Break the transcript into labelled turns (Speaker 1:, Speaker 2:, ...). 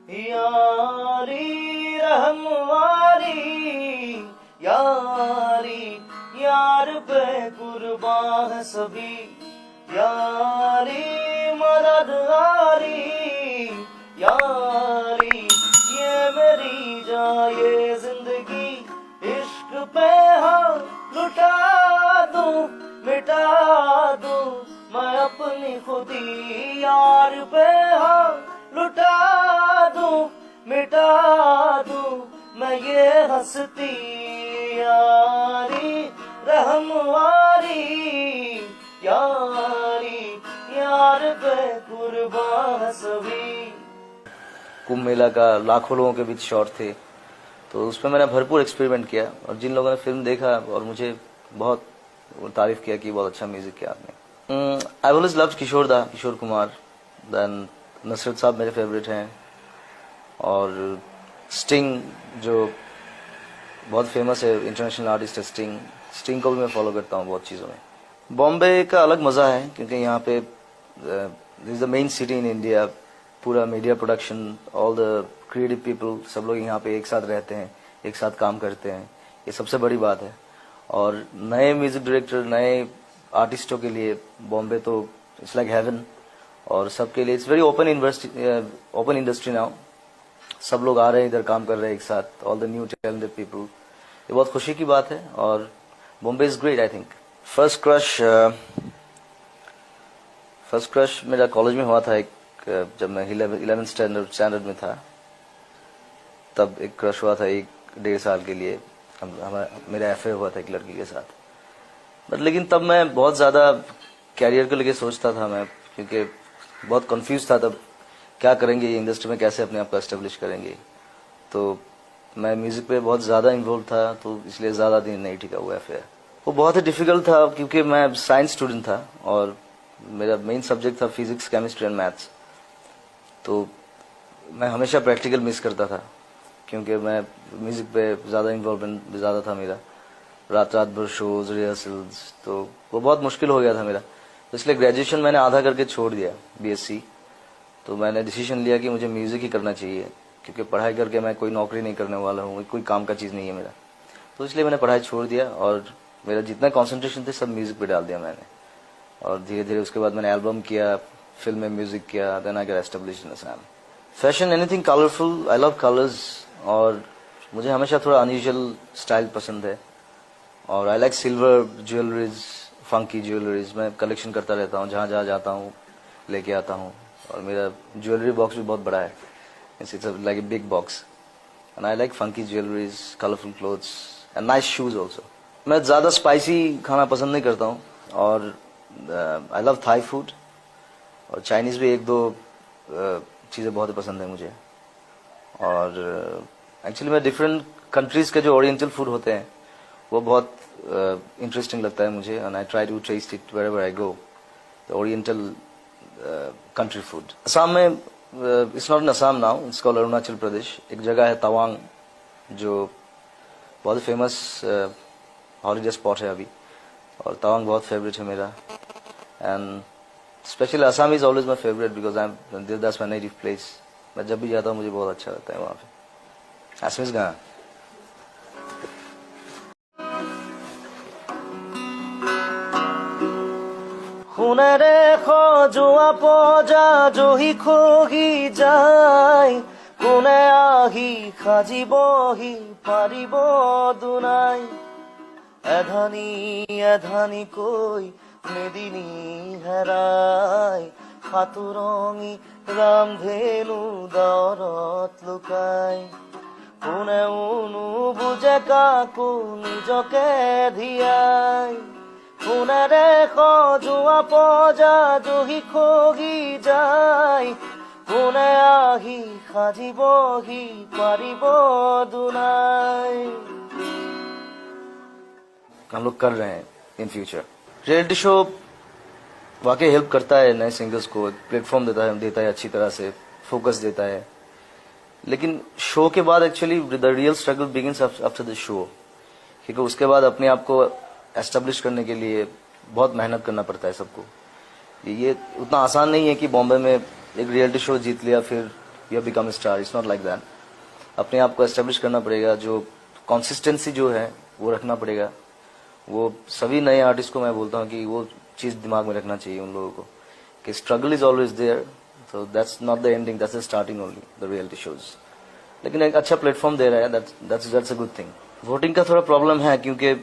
Speaker 1: यारी रहम वाली यारी, यार पे कुर्बान है सभी, यारी मदद आरी यारी, ये मेरी जान ये जिंदगी, इश्क पे हाँ लुटा दूं मिटा दूं मैं अपनी खुदी, यार पे हाँ लुटा दूं मिटा दूं मैं ये हंसती यारी रहम वाली यारी, यार पे कुर्बान सभी। कुंभ मेला का लाखों लोगों के बीच शॉट थे, तो उसमें मैंने भरपूर एक्सपेरिमेंट किया, और जिन लोगों ने फिल्म देखा और मुझे बहुत तारीफ किया कि बहुत अच्छा म्यूजिक किया आपने। I always love Kishore Kumar, then Nusrat साहब मेरे फेवरेट हैं, और स्टिंग जो बहुत फेमस है, इंटरनेशनल आर्टिस्ट है स्टिंग को भी मैं फॉलो करता हूँ बहुत चीज़ों में। बॉम्बे का अलग मज़ा है क्योंकि यहाँ पे this is the main city in India, पूरा media production, all the creative people, सब लोग यहाँ पे एक साथ रहते हैं, एक साथ काम करते हैं, ये सबसे बड़ी बात है। और नए म्यूजिक डायरेक्टर, नए आर्टिस्टों के लिए बॉम्बे तो इट्स लाइक हेवन, और सबके लिए it's very open industry now, सब लोग आ रहे हैं इधर, काम कर रहे हैं एक साथ, all the new talented people, ये बहुत खुशी की बात है। और Bombay is great I think. First crush मेरा कॉलेज में हुआ था, एक जब मैं 11th स्टैंडर्ड में था, तब एक क्रश हुआ था 1-1.5 साल के लिए, मेरा अफेयर हुआ था एक लड़की के साथ। बट लेकिन तब मैं बहुत ज़्यादा कैरियर को लेके सोचता था मैं, क्योंकि बहुत कंफ्यूज था तब, क्या करेंगे ये इंडस्ट्री में, कैसे अपने आप को एस्टेब्लिश करेंगे। तो मैं म्यूज़िक पे बहुत ज़्यादा इन्वॉल्व था, तो इसलिए ज़्यादा दिन नहीं टिका हुआ अफेयर। वो बहुत ही डिफ़िकल्ट था क्योंकि मैं साइंस स्टूडेंट था और मेरा मेन सब्जेक्ट था फिजिक्स, केमिस्ट्री एंड मैथ्स। तो मैं हमेशा प्रैक्टिकल मिस करता था क्योंकि मैं म्यूज़िक पे ज़्यादा इन्वॉल्वमेंट ज़्यादा था मेरा, रात भर शोज, रिहर्सल्स, तो वो बहुत मुश्किल हो गया था मेरा। तो इसलिए ग्रेजुएशन मैंने आधा करके छोड़ दिया, बीएससी। तो मैंने डिसीजन लिया कि मुझे म्यूज़िक ही करना चाहिए, क्योंकि पढ़ाई करके मैं कोई नौकरी नहीं करने वाला हूँ, कोई काम का चीज़ नहीं है मेरा। तो इसलिए मैंने पढ़ाई छोड़ दिया और मेरा जितना कंसंट्रेशन थे सब म्यूज़िक पे डाल दिया मैंने। और धीरे धीरे उसके बाद मैंने एल्बम किया, फिल्म में म्यूज़िक किया, then I got established in Assam. Fashion, anything colourful, I love colours, और मुझे हमेशा थोड़ा अनयूजुअल स्टाइल पसंद है। और I like silver jewelleries, funky jewelleries, मैं कलेक्शन करता रहता हूँ, जहाँ जहाँ जाता हूँ लेके आता हूँ। और मेरा ज्वेलरी बॉक्स भी बहुत बड़ा है, it's like a big box, and I like funky jewelleries, colourful clothes and nice shoes also. मैं ज़्यादा स्पाइसी खाना पसंद नहीं करता हूँ, और आई लव थाई फूड, और चाइनीज़ भी 1-2 चीज़ें बहुत पसंद है मुझे। और एक्चुअली मैं डिफरेंट कंट्रीज़ के जो ओरिएंटल फूड होते हैं वो बहुत इंटरेस्टिंग लगता है मुझे, and I try to taste it wherever I go, the oriental country food. Assam में it's not in Assam now, it's called Arunachal Pradesh. एक जगह है तवांग जो बहुत फेमस हॉलीडे स्पॉट है अभी, और तवांग बहुत फेवरेट है मेरा। And specially Assam is always my favourite because that's my native place. मैं जब भी जाता हूँ मुझे बहुत अच्छा लगता है वहाँ पे। असमिस गाँ रे खो जुआ पोजा जो ही खोगी যায় কোনে আহি খাজিবহি পারিব দুনাই এধানি কই মেদিনী হেরাই খাতুরঙি রামধেনু দরত লুকাই কোনে উনু বুঝে কাকু নিজকে ধিয়াই কোনে রেখো জুয়া পজা জহি খোগি যায় কোনে আহি খাজিবহি পারিব দুনাই। हम लोग कर रहे हैं इन फ्यूचर। रियलिटी शो वाकई हेल्प करता है नए सिंगर्स को, एक प्लेटफॉर्म देता है अच्छी तरह से, फोकस देता है। लेकिन शो के बाद actually the real struggle begins after the show, क्योंकि उसके बाद अपने आप को एस्टेब्लिश करने के लिए बहुत मेहनत करना पड़ता है सबको। ये उतना आसान नहीं है कि बॉम्बे में एक रियलिटी शो जीत लिया फिर you become a star, it's not like that. अपने आप को एस्टेब्लिश करना पड़ेगा, जो कंसिस्टेंसी जो है वो रखना पड़ेगा। वो सभी नए आर्टिस्ट को मैं बोलता हूँ कि वो चीज दिमाग में रखना चाहिए उन लोगों को कि struggle is always there, so that's not the ending, that's the starting only, the reality shows. लेकिन एक अच्छा प्लेटफॉर्म दे रहा है, that's a good thing. Voting का थोड़ा प्रॉब्लम है क्योंकि